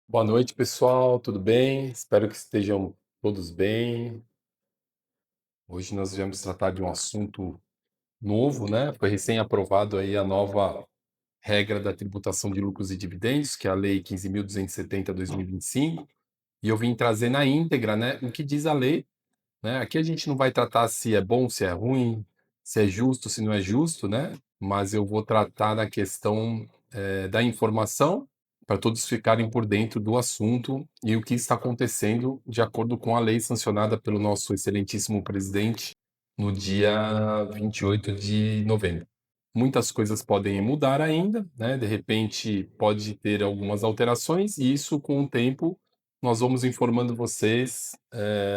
Boa noite, pessoal. Tudo bem? Espero que estejam todos bem. Hoje nós vamos tratar de um assunto novo, né? Foi recém-aprovado aí a nova regra da tributação de lucros e dividendos, que é a Lei 15.270/2025, e eu vim trazer na íntegra, né, o que diz a lei, né? Aqui a gente não vai tratar se é bom, se é ruim, se é justo, se não é justo, né? Mas eu vou tratar da questão da informação para todos ficarem por dentro do assunto e o que está acontecendo de acordo com a lei sancionada pelo nosso excelentíssimo presidente no dia 28 de novembro. Muitas coisas podem mudar ainda, né? De repente pode ter algumas alterações e isso com o tempo nós vamos informando vocês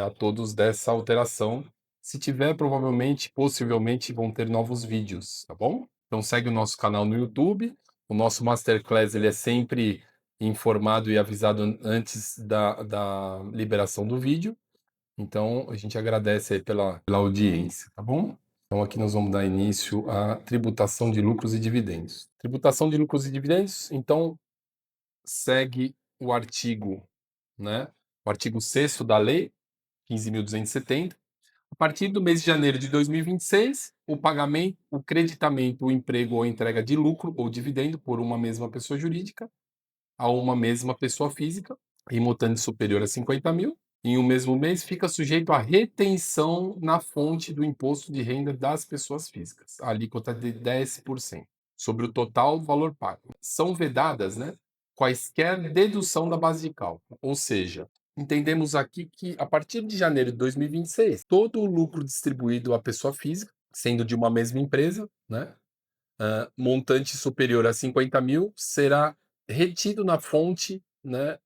a todos dessa alteração. Se tiver, provavelmente, possivelmente, vão ter novos vídeos, tá bom? Então segue o nosso canal no YouTube. O nosso Masterclass ele é sempre informado e avisado antes da liberação do vídeo. Então a gente agradece aí pela audiência, tá bom? Então aqui nós vamos dar início à tributação de lucros e dividendos. Tributação de lucros e dividendos, então segue o artigo, né? O artigo 6º da lei 15.270. A partir do mês de janeiro de 2026, o pagamento, o creditamento, o emprego ou entrega de lucro ou dividendo por uma mesma pessoa jurídica a uma mesma pessoa física, em montante superior a 50.000, em um mesmo mês, fica sujeito à retenção na fonte do imposto de renda das pessoas físicas, a alíquota de 10% sobre o total valor pago. São vedadas, né, quaisquer dedução da base de cálculo, ou seja, entendemos aqui que a partir de janeiro de 2026, todo o lucro distribuído à pessoa física, sendo de uma mesma empresa, né, montante superior a 50.000, será retido na fonte, né,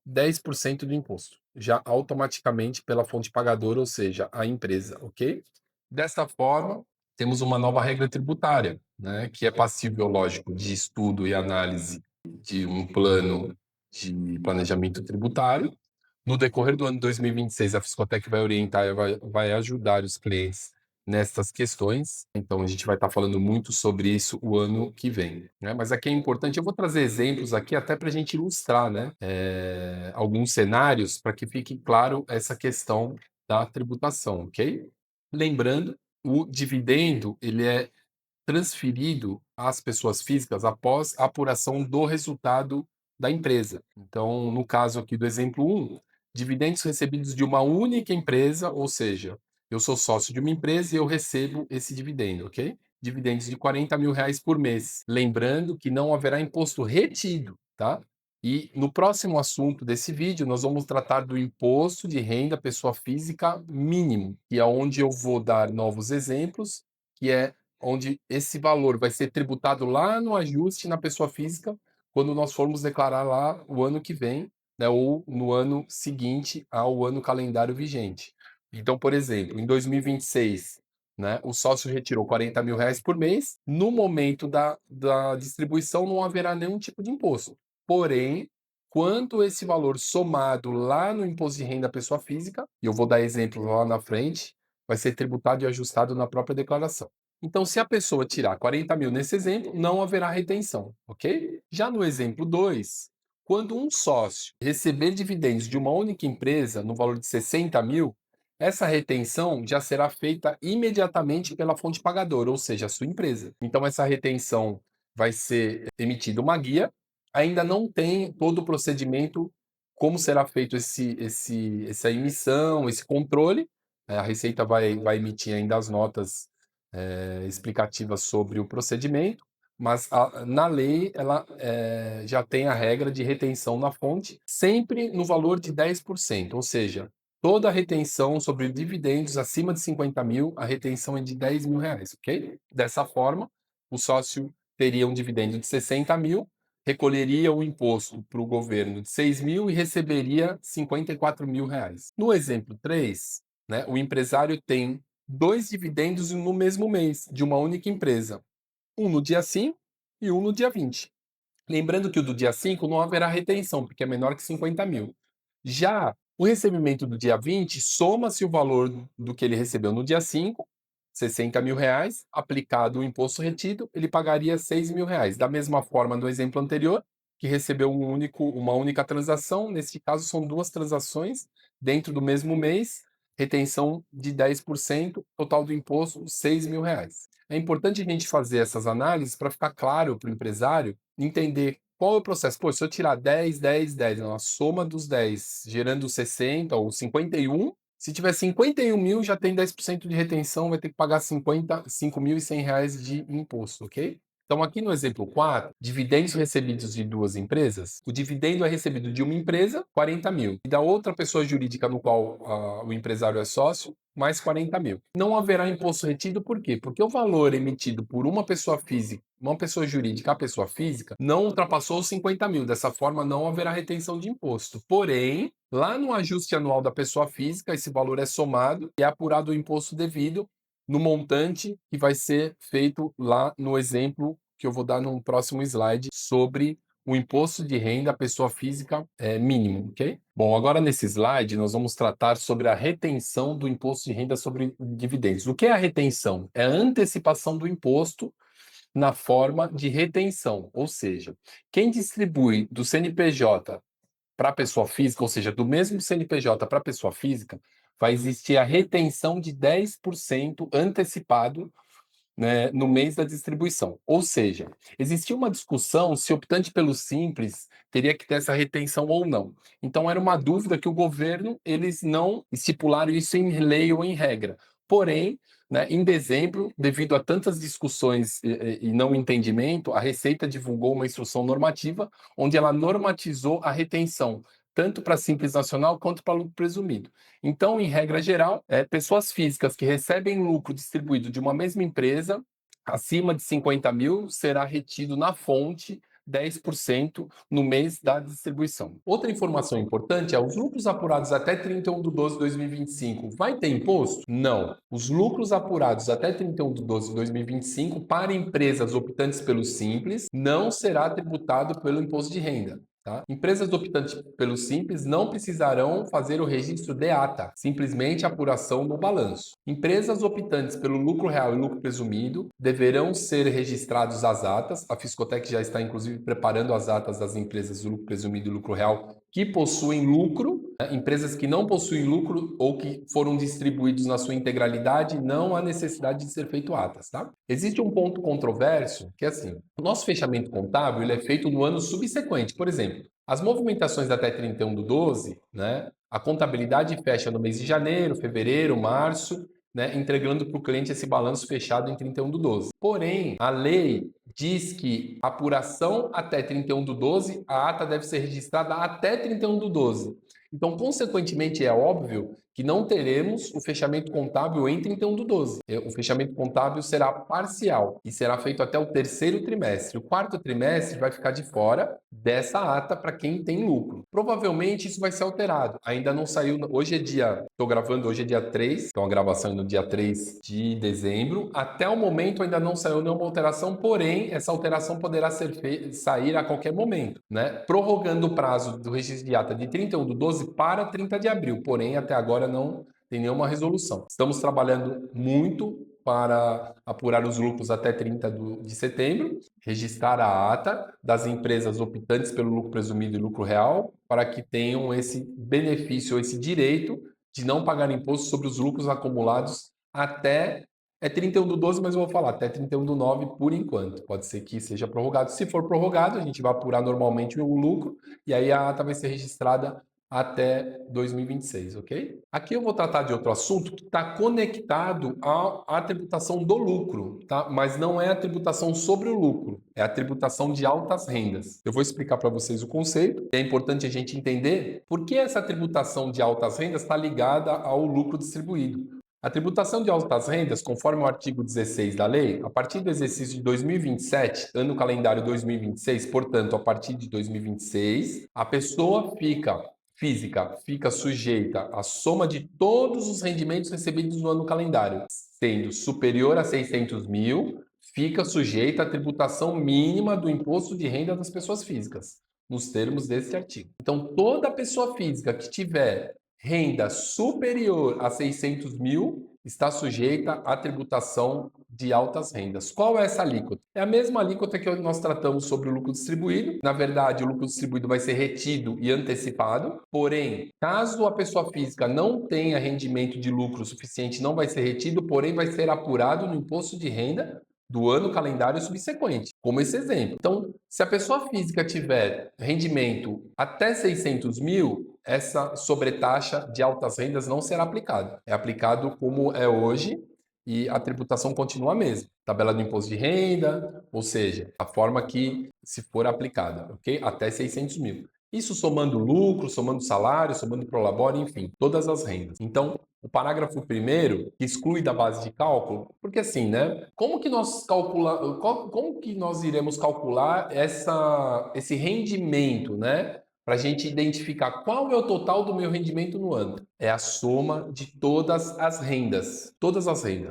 10% do imposto, já automaticamente pela fonte pagadora, ou seja, a empresa, ok? Desta forma, temos uma nova regra tributária, né, que é passível, lógico, de estudo e análise de um plano de planejamento tributário. No decorrer do ano 2026, a Fiscotec vai orientar e vai ajudar os clientes nestas questões. Então, a gente vai estar falando muito sobre isso o ano que vem, né? Mas aqui é importante, eu vou trazer exemplos aqui até para a gente ilustrar, né? Alguns cenários para que fique claro essa questão da tributação, ok? Lembrando, o dividendo ele é transferido às pessoas físicas após a apuração do resultado da empresa. Então, no caso aqui do exemplo 1, dividendos recebidos de uma única empresa, ou seja, eu sou sócio de uma empresa e eu recebo esse dividendo, ok? Dividendos de R$ 40.000 por mês. Lembrando que não haverá imposto retido, tá? E no próximo assunto desse vídeo, nós vamos tratar do imposto de renda pessoa física mínimo, que é onde eu vou dar novos exemplos, que é onde esse valor vai ser tributado lá no ajuste na pessoa física, quando nós formos declarar lá o ano que vem, né, ou no ano seguinte ao ano calendário vigente. Então, por exemplo, em 2026, né, o sócio retirou R$ 40.000 por mês, no momento da distribuição não haverá nenhum tipo de imposto. Porém, quanto esse valor somado lá no imposto de renda pessoa física, e eu vou dar exemplo lá na frente, vai ser tributado e ajustado na própria declaração. Então, se a pessoa tirar 40.000 nesse exemplo, não haverá retenção, ok? Já no exemplo 2, quando um sócio receber dividendos de uma única empresa no valor de 60.000, essa retenção já será feita imediatamente pela fonte pagadora, ou seja, a sua empresa. Então, essa retenção vai ser emitida uma guia, ainda não tem todo o procedimento, como será feito essa emissão, esse controle. A Receita vai emitir ainda as notas explicativa sobre o procedimento, mas na lei ela já tem a regra de retenção na fonte, sempre no valor de 10%, ou seja, toda a retenção sobre dividendos acima de 50.000, a retenção é de R$ 10.000, ok? Dessa forma, o sócio teria um dividendo de 60.000, recolheria o imposto para o governo de 6.000 e receberia R$ 54.000. No exemplo 3, né, o empresário tem dois dividendos no mesmo mês, de uma única empresa. Um no dia 5 e um no dia 20. Lembrando que o do dia 5 não haverá retenção, porque é menor que 50.000. Já o recebimento do dia 20, soma-se o valor do que ele recebeu no dia 5, R$ 60.000, aplicado o imposto retido, ele pagaria R$ 6.000. Da mesma forma do exemplo anterior, que recebeu uma única transação, nesse caso são 2 transações dentro do mesmo mês, retenção de 10%, total do imposto R$ 6.000. É importante a gente fazer essas análises para ficar claro para o empresário entender qual é o processo. Pô, se eu tirar 10, 10, 10, a soma dos 10 gerando 60 ou 51, se tiver 51 mil, já tem 10% de retenção, vai ter que pagar R$ 5.100 de imposto, ok? Então, aqui no exemplo 4, dividendos recebidos de 2 empresas, o dividendo é recebido de uma empresa, 40 mil, e da outra pessoa jurídica no qual o empresário é sócio, mais 40 mil. Não haverá imposto retido, por quê? Porque o valor emitido por uma pessoa física, uma pessoa jurídica, a pessoa física, não ultrapassou os 50 mil. Dessa forma, não haverá retenção de imposto. Porém, lá no ajuste anual da pessoa física, esse valor é somado e é apurado o imposto devido no montante que vai ser feito lá no exemplo que eu vou dar no próximo slide sobre o imposto de renda à pessoa física mínimo, ok? Bom, agora nesse slide nós vamos tratar sobre a retenção do imposto de renda sobre dividendos. O que é a retenção? É a antecipação do imposto na forma de retenção, ou seja, quem distribui do CNPJ para a pessoa física, ou seja, do mesmo CNPJ para a pessoa física, vai existir a retenção de 10% antecipado, né, no mês da distribuição. Ou seja, existia uma discussão se optante pelo Simples teria que ter essa retenção ou não. Então era uma dúvida que o governo, eles não estipularam isso em lei ou em regra. Porém, né, em dezembro, devido a tantas discussões e não entendimento, a Receita divulgou uma instrução normativa onde ela normatizou a retenção, tanto para Simples Nacional quanto para lucro presumido. Então, em regra geral, pessoas físicas que recebem lucro distribuído de uma mesma empresa, acima de 50 mil, será retido na fonte 10% no mês da distribuição. Outra informação importante é os lucros apurados até 31/12/2025. Vai ter imposto? Não. Os lucros apurados até 31/12/2025 para empresas optantes pelo Simples não será tributado pelo imposto de renda. Tá? Empresas optantes pelo Simples não precisarão fazer o registro de ata, simplesmente apuração no balanço. Empresas optantes pelo lucro real e lucro presumido deverão ser registrados as atas. A Fiscotec já está, inclusive, preparando as atas das empresas do lucro presumido e lucro real que possuem lucro. Empresas que não possuem lucro ou que foram distribuídos na sua integralidade, não há necessidade de ser feito atas, tá? Existe um ponto controverso que é assim, o nosso fechamento contábil ele é feito no ano subsequente. Por exemplo, as movimentações até 31/12, né? A contabilidade fecha no mês de janeiro, fevereiro, março, né, entregando para o cliente esse balanço fechado em 31/12. Porém, a lei diz que a apuração até 31/12, a ata deve ser registrada até 31/12. Então, consequentemente, é óbvio que não teremos o fechamento contábil em 31/12. O fechamento contábil será parcial e será feito até o terceiro trimestre. O quarto trimestre vai ficar de fora dessa ata para quem tem lucro. Provavelmente isso vai ser alterado. Ainda não saiu. Hoje é dia. Estou gravando, hoje é dia 3, então a gravação é no dia 3 de dezembro. Até o momento ainda não saiu nenhuma alteração, porém, essa alteração poderá sair a qualquer momento, né? Prorrogando o prazo do registro de ata de 31/12 para 30 de abril, porém, até agora não tem nenhuma resolução. Estamos trabalhando muito para apurar os lucros até 30 de setembro, registrar a ata das empresas optantes pelo lucro presumido e lucro real, para que tenham esse benefício, esse direito de não pagar imposto sobre os lucros acumulados até 31/12, mas eu vou falar até 31/9 por enquanto. Pode ser que seja prorrogado. Se for prorrogado, a gente vai apurar normalmente o lucro e aí a ata vai ser registrada até 2026, ok? Aqui eu vou tratar de outro assunto que está conectado à tributação do lucro, tá? Mas não é a tributação sobre o lucro, é a tributação de altas rendas. Eu vou explicar para vocês o conceito. É importante a gente entender por que essa tributação de altas rendas está ligada ao lucro distribuído. A tributação de altas rendas, conforme o artigo 16 da lei, a partir do exercício de 2027, ano calendário 2026, portanto, a partir de 2026, a pessoa física fica sujeita à soma de todos os rendimentos recebidos no ano calendário, sendo superior a 600 mil, fica sujeita à tributação mínima do imposto de renda das pessoas físicas, nos termos desse artigo. Então, toda pessoa física que tiver Renda superior a 600 mil está sujeita à tributação de altas rendas. Qual é essa alíquota? É a mesma alíquota que nós tratamos sobre o lucro distribuído. Na verdade, o lucro distribuído vai ser retido e antecipado. Porém, caso a pessoa física não tenha rendimento de lucro suficiente, não vai ser retido, porém vai ser apurado no imposto de renda do ano calendário subsequente, como esse exemplo. Então, se a pessoa física tiver rendimento até 600 mil, essa sobretaxa de altas rendas não será aplicada. É aplicado como é hoje e a tributação continua a mesma. Tabela do imposto de renda, ou seja, a forma que se for aplicada, ok? Até 600 mil. Isso somando lucro, somando salário, somando prolabore, enfim, todas as rendas. Então, o parágrafo primeiro que exclui da base de cálculo, porque assim, né? Como que nós como que nós iremos calcular esse rendimento, né? Para a gente identificar qual é o total do meu rendimento no ano. É a soma de todas as rendas,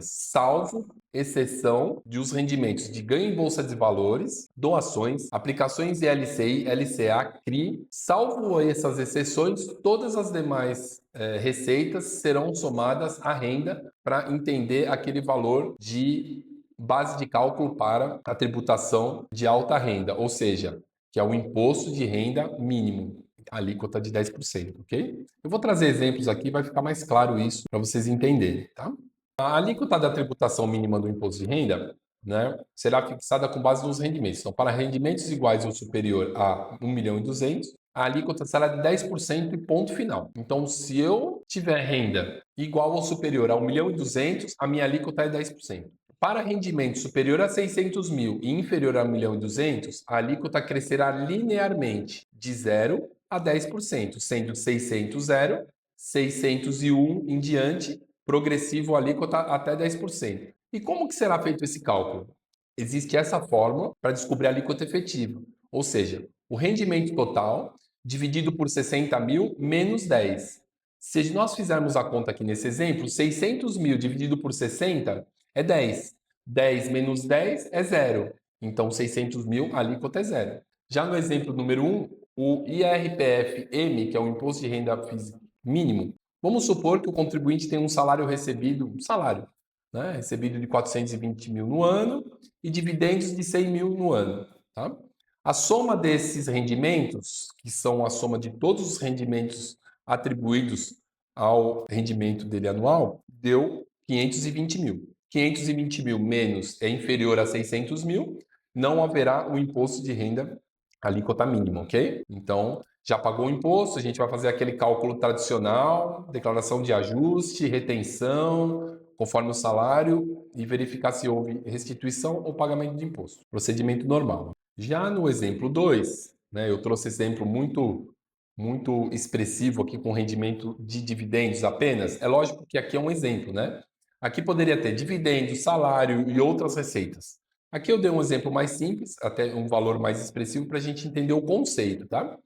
salvo exceção de os rendimentos de ganho em bolsa de valores, doações, aplicações ILCI, LCA, CRI. Salvo essas exceções, todas as demais receitas serão somadas à renda para entender aquele valor de base de cálculo para a tributação de alta renda, ou seja, que é o imposto de renda mínimo, alíquota de 10%, ok? Eu vou trazer exemplos aqui, vai ficar mais claro isso para vocês entenderem, tá? A alíquota da tributação mínima do imposto de renda, né, será fixada com base nos rendimentos. Então, para rendimentos iguais ou superior a 1.200.000, a alíquota será de 10% e ponto final. Então, se eu tiver renda igual ou superior a 1.200.000, a minha alíquota é 10%. Para rendimento superior a 600 mil e inferior a 1.200.000, a alíquota crescerá linearmente de 0 a 10%, sendo 600 0, 601 em diante, progressivo alíquota até 10%. E como que será feito esse cálculo? Existe essa fórmula para descobrir a alíquota efetiva, ou seja, o rendimento total dividido por 60 mil menos 10. Se nós fizermos a conta aqui nesse exemplo, 600 mil dividido por 60 é 10. 10 menos 10 é 0. Então, 600 mil, a alíquota é 0. Já no exemplo número 1, o IRPF-M, que é o Imposto de Renda Física Mínimo, vamos supor que o contribuinte tem um salário recebido, né, recebido de 420 mil no ano e dividendos de 100 mil no ano. Tá? A soma desses rendimentos, que são a soma de todos os rendimentos atribuídos ao rendimento dele anual, deu 520 mil. 520 mil menos é inferior a 600 mil, não haverá o imposto de renda alíquota mínima, ok? Então, já pagou o imposto, a gente vai fazer aquele cálculo tradicional, declaração de ajuste, retenção, conforme o salário e verificar se houve restituição ou pagamento de imposto. Procedimento normal. Já no exemplo 2, né, eu trouxe exemplo muito expressivo aqui com rendimento de dividendos apenas. É lógico que aqui é um exemplo, né? Aqui poderia ter dividendos, salário e outras receitas. Aqui eu dei um exemplo mais simples, até um valor mais expressivo para a gente entender o conceito, tá?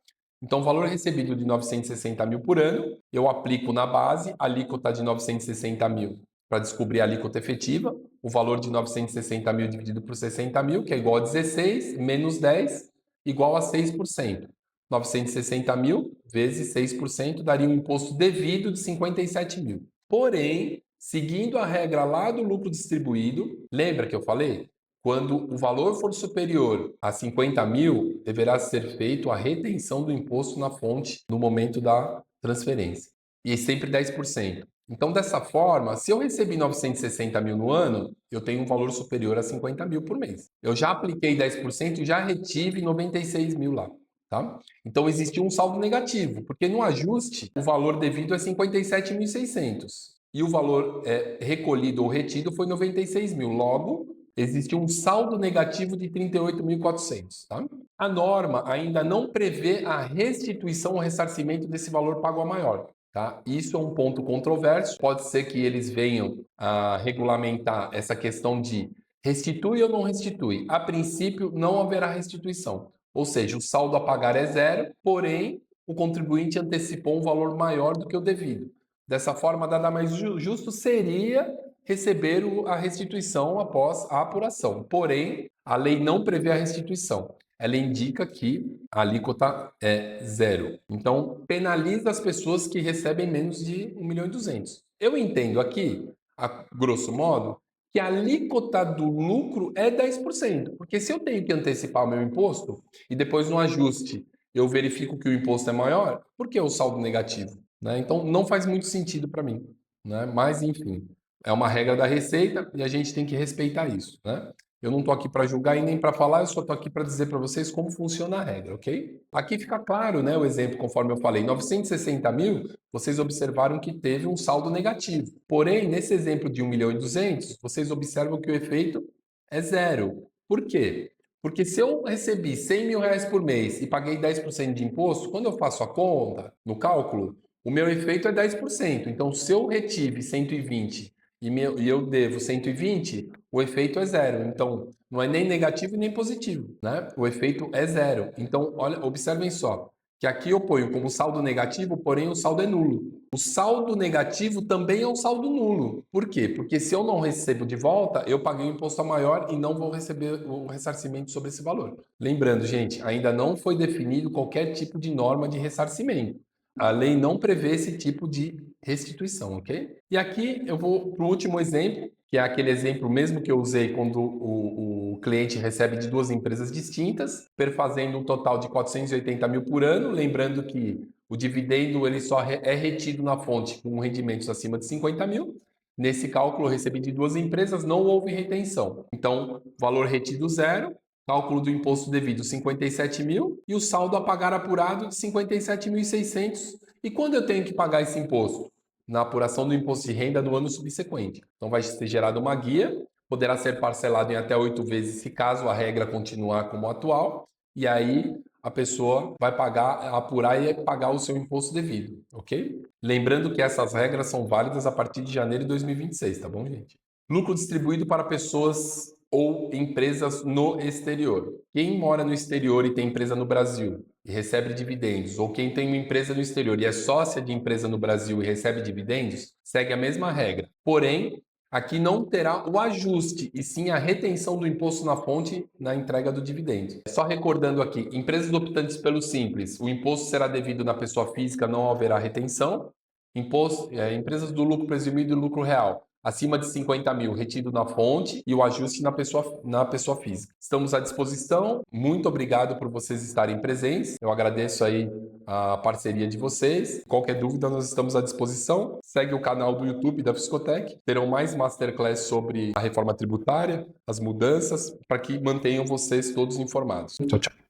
Então, o valor recebido de 960 mil por ano, eu aplico na base a alíquota de 960 mil para descobrir a alíquota efetiva, o valor de 960 mil dividido por 60 mil, que é igual a 16, menos 10, igual a 6%. 960 mil vezes 6% daria um imposto devido de 57 mil. Porém, seguindo a regra lá do lucro distribuído, lembra que eu falei? Quando o valor for superior a 50 mil, deverá ser feito a retenção do imposto na fonte no momento da transferência. E é sempre 10%. Então, dessa forma, se eu recebi 960 mil no ano, eu tenho um valor superior a 50 mil por mês. Eu já apliquei 10% e já retive 96 mil lá. Tá? Então, existe um saldo negativo, porque no ajuste, o valor devido é 57.600 e o valor recolhido ou retido foi 96 mil. Logo, existe um saldo negativo de 38.400. Tá? A norma ainda não prevê a restituição ou ressarcimento desse valor pago a maior. Tá? Isso é um ponto controverso. Pode ser que eles venham a regulamentar essa questão de restitui ou não restitui. A princípio, não haverá restituição. Ou seja, o saldo a pagar é 0, porém, o contribuinte antecipou um valor maior do que o devido. Dessa forma, nada mais justo seria receber a restituição após a apuração. Porém, a lei não prevê a restituição. ela indica que a alíquota é zero. Então, penaliza as pessoas que recebem menos de 1.200.000. Eu entendo aqui, a grosso modo, que a alíquota do lucro é 10%, porque se eu tenho que antecipar o meu imposto e depois no ajuste eu verifico que o imposto é maior, por que o saldo negativo? Né? Então, não faz muito sentido para mim. Né? Mas, enfim, é uma regra da Receita e a gente tem que respeitar isso. Né? Eu não estou aqui para julgar e nem para falar, eu só estou aqui para dizer para vocês como funciona a regra, ok? Aqui fica claro, né, o exemplo, conforme eu falei, 960.000, vocês observaram que teve um saldo negativo. Porém, nesse exemplo de 1.200.000, vocês observam que o efeito é zero. Por quê? Porque se eu recebi 100 mil reais por mês e paguei 10% de imposto, quando eu faço a conta, no cálculo, o meu efeito é 10%. Então, se eu retive 120 e eu devo 120, o efeito é zero. Então, não é nem negativo nem positivo, né? O efeito é zero. Então, olha, observem só, que aqui eu ponho como saldo negativo, porém o saldo é nulo. O saldo negativo também é um saldo nulo. Por quê? Porque se eu não recebo de volta, eu paguei um imposto maior e não vou receber o ressarcimento sobre esse valor. Lembrando, gente, ainda não foi definido qualquer tipo de norma de ressarcimento. A lei não prevê esse tipo de restituição, ok? E aqui eu vou para o último exemplo, que é aquele exemplo mesmo que eu usei quando o cliente recebe de duas empresas distintas, perfazendo um total de 480 mil por ano, lembrando que o dividendo ele só é retido na fonte com rendimentos acima de 50 mil. Nesse cálculo, eu recebi de duas empresas, não houve retenção. Então, valor retido zero, cálculo do imposto devido 57 mil e o saldo a pagar apurado de 57.600. E quando eu tenho que pagar esse imposto? Na apuração do imposto de renda do ano subsequente. Então vai ser gerada uma guia, poderá ser parcelado em até 8 vezes se caso a regra continuar como atual, e aí a pessoa vai pagar, apurar e pagar o seu imposto devido, ok? Lembrando que essas regras são válidas a partir de janeiro de 2026, tá bom, gente? Lucro distribuído para pessoas ou empresas no exterior. Quem mora no exterior e tem empresa no Brasil e recebe dividendos, ou quem tem uma empresa no exterior e é sócia de empresa no Brasil e recebe dividendos, segue a mesma regra. Porém, aqui não terá o ajuste, e sim a retenção do imposto na fonte na entrega do dividendo. Só recordando aqui, empresas optantes pelo Simples, o imposto será devido na pessoa física, não haverá retenção. Empresas do lucro presumido e lucro real, acima de 50 mil, retido na fonte e o ajuste na pessoa física. Estamos à disposição. Muito obrigado por vocês estarem presentes. Eu agradeço aí a parceria de vocês. Qualquer dúvida, nós estamos à disposição. Segue o canal do YouTube da Fiscotec. Terão mais masterclass sobre a reforma tributária, as mudanças, para que mantenham vocês todos informados. Tchau, tchau.